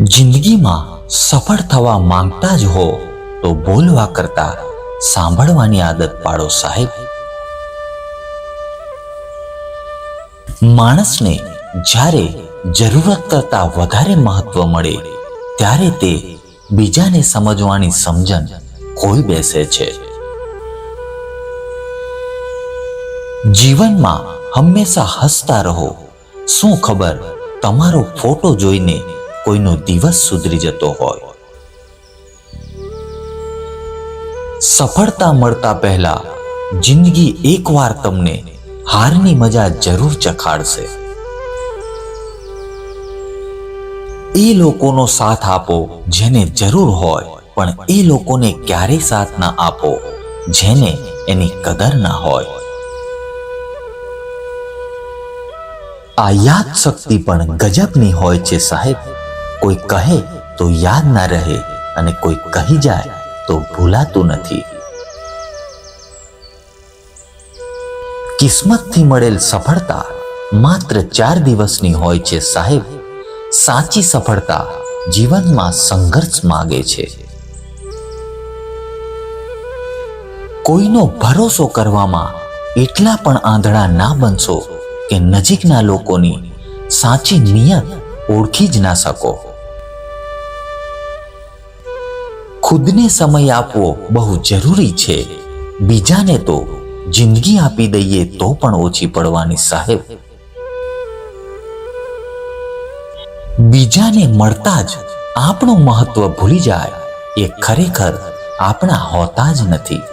જિંદગીમાં સફળ થવા માંગતા જ હો તો બોલવા કરતા સાંભળવાની આદત પાડો સાહેબ. માણસને જ્યારે જરૂરત કરતા વધારે મહત્વ મળે ત્યારે તે બીજાને સમજવાની સમજણ ખોઈ બેસે છે. જીવનમાં હંમેશા હસતા રહો. શું ખબર તમારો ફોટો જોઈને કોઈનો દિવસ સુધરી જતો હોય. સફળતા મળતા પહેલા જિંદગી એકવાર તમને હારની મજા જરૂર ચખાડશે. એ લોકોનો સાથ આપો જેને જરૂર હોય, પણ એ લોકોને ક્યારેય સાથ ના આપો જેને એની કદર ના હોય. આ યાદ શક્તિ પણ ગજબની હોય છે સાહેબ. કોઈ કહે તો યાદ ના રહે અને કોઈ કહી જાય તો ભૂલાતું નથી. કિસ્મતથી મળેલ સફળતા માત્ર 4 દિવસની હોય છે સાહેબ. સાચી સફળતા જીવનમાં સંઘર્ષ માંગે છે. કોઈનો ભરોસો કરવામાં એટલા પણ આંધળા ના બનશો કે નજીકના લોકોની સાચી નિયત ઓળખી જ ના શકો. ખુદને સમય આપવો બહુ જરૂરી છે. બીજાને તો જિંદગી આપી દઈએ તો પણ ઓછી પડવાની સાહેબ. બીજાને મળતા જ આપણું મહત્વ ભૂલી જાય એ ખરેખર આપણા હોતા જ નથી.